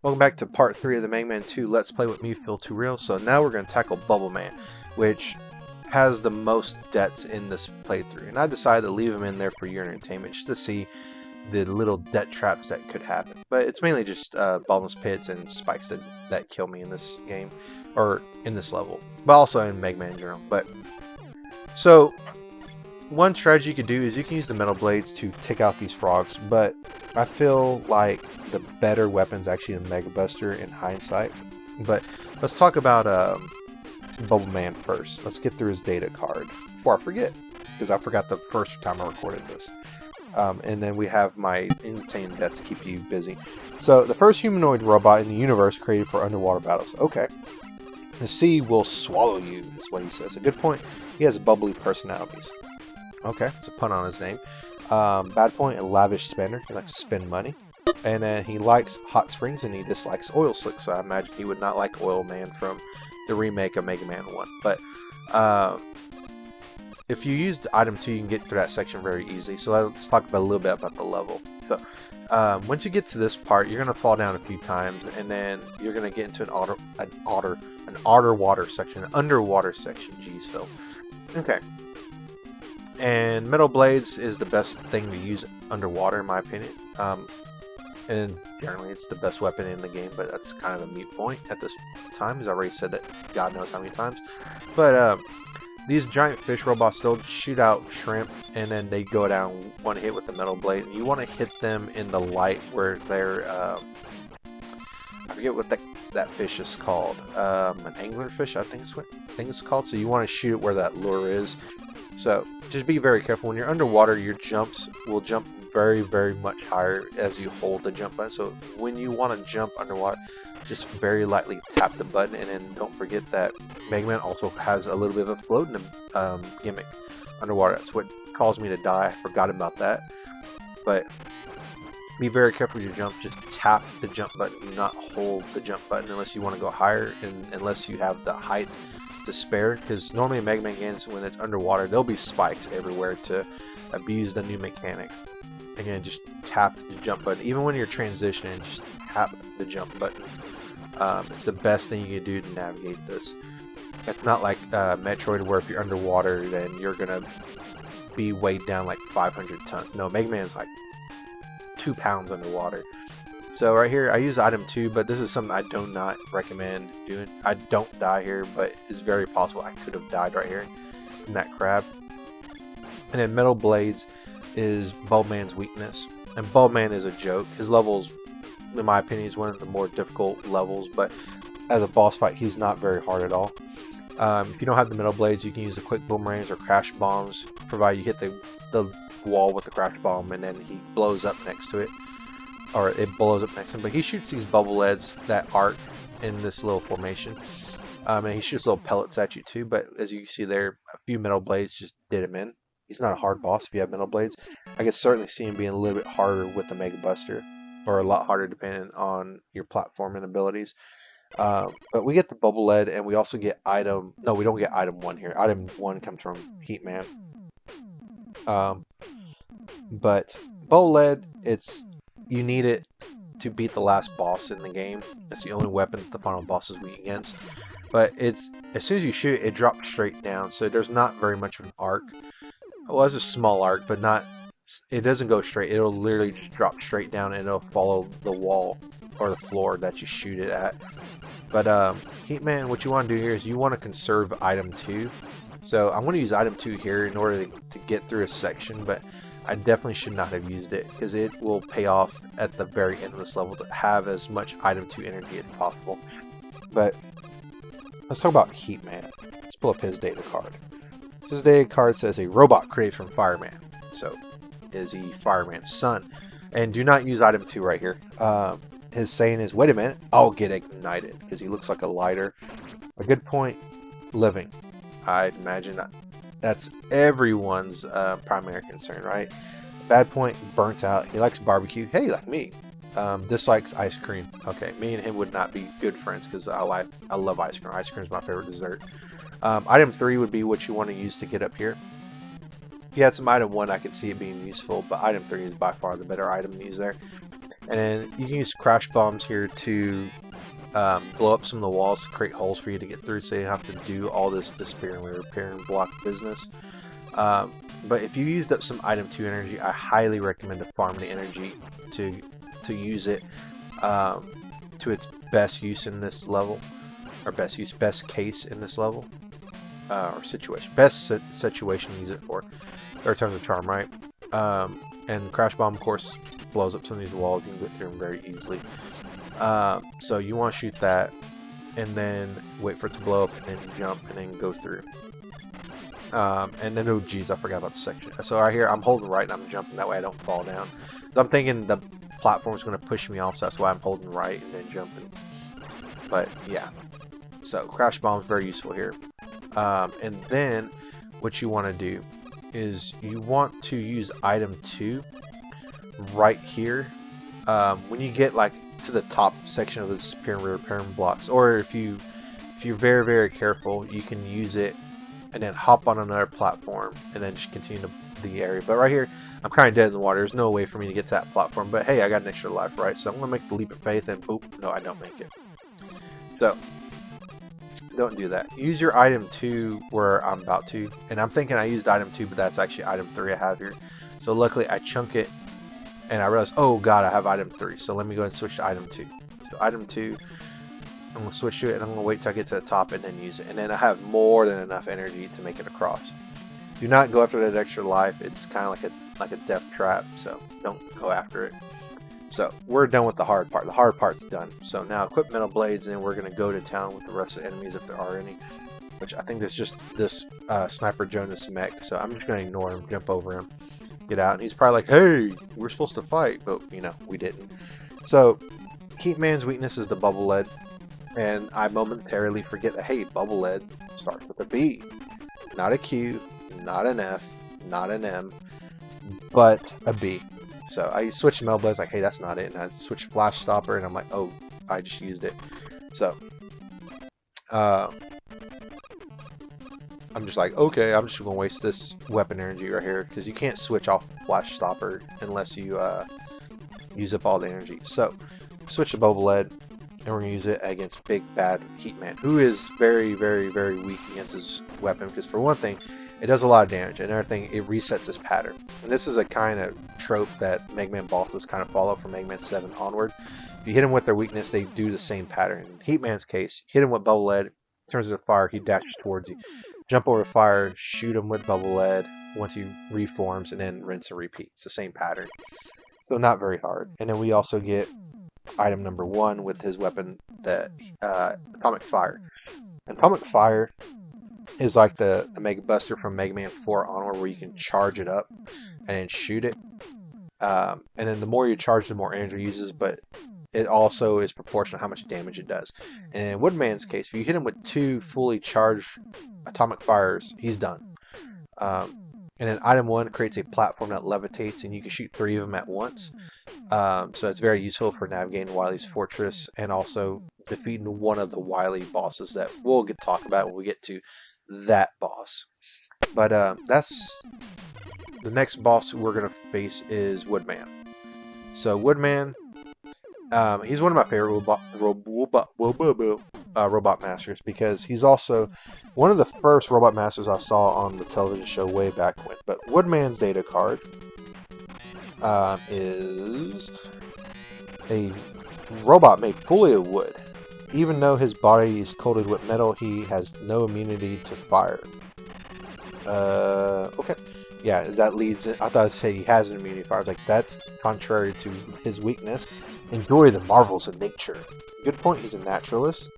Welcome back to part 3 of the Megaman 2 Let's Play with me, Feel Too Real. So now we're going to tackle Bubble Man, which has the most deaths in this playthrough. And I decided to leave him in there for your entertainment, just to see the little death traps that could happen. But it's mainly just bottomless pits and spikes that kill me in this game, or in this level, but also in Megaman in general. But so one strategy you could do is you can use the metal blades to take out these frogs, but I feel like the better weapon's actually the Mega Buster in hindsight. But let's talk about Bubble Man first. Let's get through his data card before I forget, because I forgot the first time I recorded this. And then we have my entertaining deaths to keep you busy. So the first humanoid robot in the universe created for underwater battles. Okay. The sea will swallow you, is what he says. A good point. He has bubbly personalities. Okay, it's a pun on his name. Bad point, a lavish spender. He likes to spend money. And then he likes hot springs and he dislikes oil slicks. So I imagine he would not like Oil Man from the remake of Mega Man 1. But if you use item 2, you can get through that section very easily. So let's talk about a little bit about the level. So once you get to this part, you're going to fall down a few times. And then you're going to get into an underwater section. Jeez, Phil. Okay. And metal blades is the best thing to use underwater, in my opinion. And generally, it's the best weapon in the game, but that's kind of a mute point at this time, as I already said that God knows how many times. But these giant fish robots still shoot out shrimp, and then they go down one hit with the metal blade. And you want to hit them in the light where they're I forget what that fish is called. An anglerfish, I think it's called. So you want to shoot it where that lure is. So just be very careful. When you're underwater, your jumps will jump very, very much higher as you hold the jump button. So when you want to jump underwater, just very lightly tap the button. And then don't forget that Mega Man also has a little bit of a floating gimmick underwater. That's what caused me to die. I forgot about that. But be very careful with your jump. Just tap the jump button. Do not hold the jump button unless you want to go higher, and unless you have the height to spare, because normally in Mega Man games, when it's underwater, there'll be spikes everywhere to abuse the new mechanic. Again, just tap the jump button. Even when you're transitioning, just tap the jump button. It's the best thing you can do to navigate this. It's not like Metroid, where if you're underwater, then you're gonna be weighed down like 500 tons. No, Mega Man is like 2 pounds underwater. So right here, I use item 2, but this is something I do not recommend doing. I don't die here, but it's very possible I could have died right here in that crab. And then metal blades is Bubble Man's weakness. And Bubble Man is a joke. His levels, in my opinion, is one of the more difficult levels, but as a boss fight, he's not very hard at all. If you don't have the metal blades, you can use the quick boomerangs or crash bombs, provided you hit the wall with the crash bomb and then he blows up next to it. Or it blows up next to him, but he shoots these bubble heads that arc in this little formation, and he shoots little pellets at you too. But as you see there, a few metal blades just did him in. He's not a hard boss if you have metal blades. I can certainly see him being a little bit harder with the Mega Buster, or a lot harder depending on your platforming abilities. But we get the bubble lead, and we also get item. No, we don't get item 1 here. Item 1 comes from Heat Man. But bubble lead, you need it to beat the last boss in the game. That's the only weapon that the final boss is weak against. But it's, as soon as you shoot it, it drops straight down. So there's not very much of an arc. Well, it's a small arc, but not. It doesn't go straight. It'll literally just drop straight down, and it'll follow the wall or the floor that you shoot it at. But Heatman, what you want to do here is you want to conserve item 2. So I'm going to use item 2 here in order to get through a section, but I definitely should not have used it, because it will pay off at the very end of this level to have as much item 2 energy as possible. But let's talk about Heat Man. Let's pull up his data card. His data card says a robot created from Fireman. So is he Fireman's son? And do not use item 2 right here. His saying is, wait a minute, I'll get ignited, because he looks like a lighter. A good point, living. I'd imagine that's everyone's primary concern, right? Bad point, burnt out. He likes barbecue. Hey, like me. Dislikes ice cream. Okay, me and him would not be good friends, because I love ice cream. Ice cream is my favorite dessert. Item 3 would be what you want to use to get up here. If you had some item 1, I could see it being useful, but item 3 is by far the better item to use there. And then you can use crash bombs here to blow up some of the walls to create holes for you to get through, so you don't have to do all this disappearing and repairing block business. But if you used up some item 2 energy, I highly recommend to farm the energy to use it to its best use in this level, or best case in this level, or situation. Best situation to use it for. Third time's a charm, right? And Crash Bomb, of course, blows up some of these walls. You can get through them very easily. So you want to shoot that, and then wait for it to blow up, and then jump, and then go through. And then, oh geez, I forgot about the section. So right here, I'm holding right and I'm jumping, that way I don't fall down. So I'm thinking the platform is going to push me off, so that's why I'm holding right and then jumping. But yeah, so Crash Bomb is very useful here. And then what you want to do is you want to use item 2 right here. When you get like to the top section of the disappearing and repairing blocks, or if you're very careful, you can use it and then hop on another platform and then just continue to the area. But right here, I'm kind of dead in the water. There's no way for me to get to that platform. But hey, I got an extra life, right? So I'm gonna make the leap of faith, and boop, no, I don't make it. So don't do that. Use your item 2 where I'm about to. And I'm thinking I used item 2, but that's actually item 3 I have here. So luckily I chunk it, and I realized, oh god, I have item 3. So let me go ahead and switch to item 2. So item 2. I'm going to switch to it, and I'm going to wait till I get to the top and then use it. And then I have more than enough energy to make it across. Do not go after that extra life. It's kind of like a death trap, so don't go after it. So we're done with the hard part. The hard part's done. So now equip metal blades, and then we're going to go to town with the rest of the enemies if there are any. Which I think there's just this Sniper Jonas mech. So I'm just going to ignore him, jump over him, get out. And he's probably like, hey, we're supposed to fight. But, you know, we didn't. So Heatman's weakness is the bubble lead. And I momentarily forget that, hey, bubble lead starts with a B. Not a Q, not an F, not an M, but a B. So I switched to metal blades, like, hey, that's not it. And I switched flash stopper, and I'm like, oh, I just used it. So I'm just like, okay, I'm just going to waste this weapon energy right here, because you can't switch off flash stopper unless you use up all the energy. So switch to bubble lead. And we're going to use it against Big Bad Heatman, who is very weak against his weapon, because for one thing, it does a lot of damage, and another thing, it resets his pattern. And this is a kind of trope that Megaman bosses kind of follow from Megaman 7 onward. If you hit him with their weakness, they do the same pattern. In Heatman's case, hit him with bubble lead, turns into fire, he dashes towards you. Jump over the fire, shoot him with bubble lead once he reforms, and then rinse and repeat. It's the same pattern. So not very hard. And then we also get item number 1 with his weapon, the Atomic Fire. Atomic Fire is like the Mega Buster from Mega Man 4 onward, where you can charge it up and then shoot it. And then the more you charge, the more energy it uses, but it also is proportional to how much damage it does. And in Woodman's case, if you hit him with 2 fully charged Atomic Fires, he's done. And then item 1 creates a platform that levitates, and you can shoot 3 of them at once. So it's very useful for navigating Wily's Fortress, and also defeating one of the Wily bosses that we'll get to talk about when we get to that boss. But that's the next boss we're going to face is Woodman. So Woodman, he's one of my favorite robot masters, because he's also one of the first robot masters I saw on the television show way back when. But Woodman's data card is a robot made fully of wood. Even though his body is coated with metal, he has no immunity to fire. Okay. Yeah, that leads in, I thought I'd say he has an immunity to fire. I was like, that's contrary to his weakness. Enjoy the marvels of nature. Good point, he's a naturalist.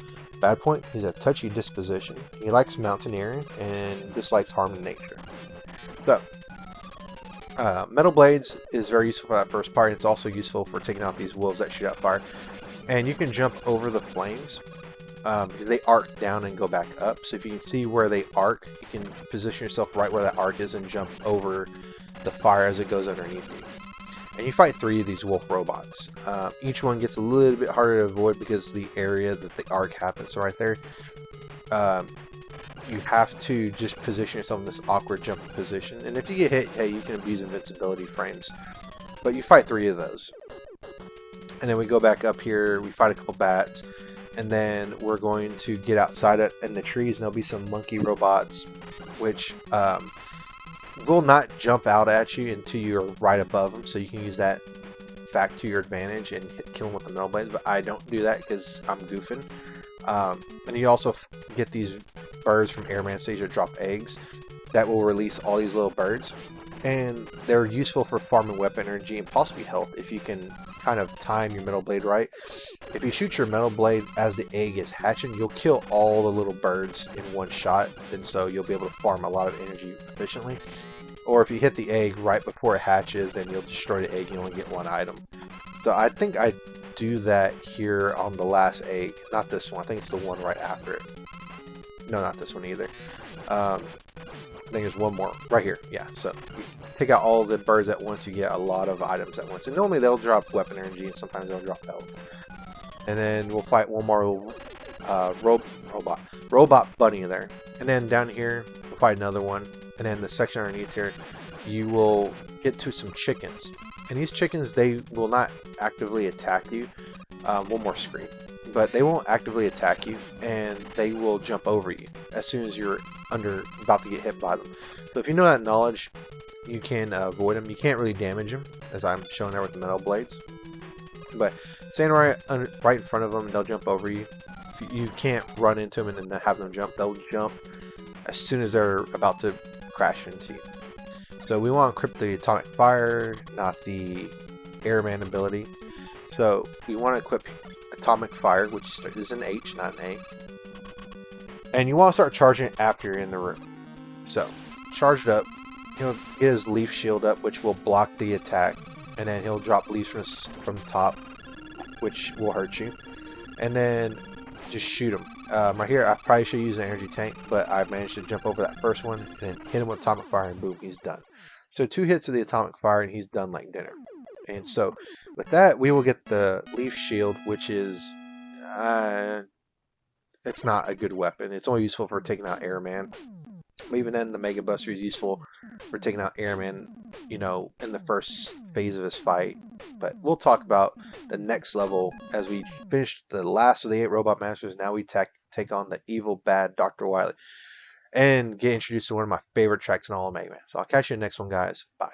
Bad point, he's a touchy disposition. He likes mountaineering and dislikes harming nature. So, Metal Blades is very useful for that first part. It's also useful for taking out these wolves that shoot out fire. And you can jump over the flames, because they arc down and go back up. So if you can see where they arc, you can position yourself right where that arc is and jump over the fire as it goes underneath you. And you fight 3 of these wolf robots. Each one gets a little bit harder to avoid because of the area that the arc happens. So right there, you have to just position yourself in this awkward jump position. And if you get hit, hey, you can abuse invincibility frames. But you fight 3 of those. And then we go back up here, we fight a couple bats, and then we're going to get outside it in the trees, and there'll be some monkey robots, which will not jump out at you until you're right above them, so you can use that fact to your advantage and kill them with the metal blades, but I don't do that because I'm goofing. And you also get these birds from Airman Stage that drop eggs that will release all these little birds, and they're useful for farming weapon energy and possibly health if you can kind of time your metal blade right. If you shoot your metal blade as the egg is hatching, you'll kill all the little birds in one shot, and so you'll be able to farm a lot of energy efficiently. Or if you hit the egg right before it hatches, then you'll destroy the egg and you only get one item. So I think I do that here on the last egg. Not this one. I think it's the one right after it. No, not this one either. I think there's one more right here. Yeah, so you pick out all the birds at once, you get a lot of items at once. And normally they'll drop weapon energy and sometimes they'll drop health. And then we'll fight one more robot bunny there. And then down here, we'll fight another one. And then the section underneath here, you will get to some chickens. And these chickens, they will not actively attack you. One more screen. But they won't actively attack you, and they will jump over you as soon as you're about to get hit by them. So if you know that knowledge, you can avoid them. You can't really damage them, as I'm showing there with the metal blades. But stand right in front of them, and they'll jump over you. You can't run into them and then have them jump. They'll jump as soon as they're about to crash into you. So we want to equip the atomic fire, not the airman ability. So we want to equip atomic fire, which is an H, not an A. And you want to start charging it after you're in the room. So charge it up. He'll get his leaf shield up, which will block the attack, and then he'll drop leaves from the top, which will hurt you. And then just shoot him. Right here, I probably should use an energy tank, but I managed to jump over that first one and then hit him with atomic fire, and boom, he's done. So 2 hits of the atomic fire, and he's done like dinner. And so with that, we will get the leaf shield, which is it's not a good weapon. It's only useful for taking out airman. But even then, the Mega Buster is useful for taking out airman, you know, in the first phase of his fight. But we'll talk about the next level as we finish the last of the 8 Robot Masters. Now we take on the evil, bad Dr. Wily and get introduced to one of my favorite tracks in all of Mega Man. So I'll catch you in the next one, guys. Bye.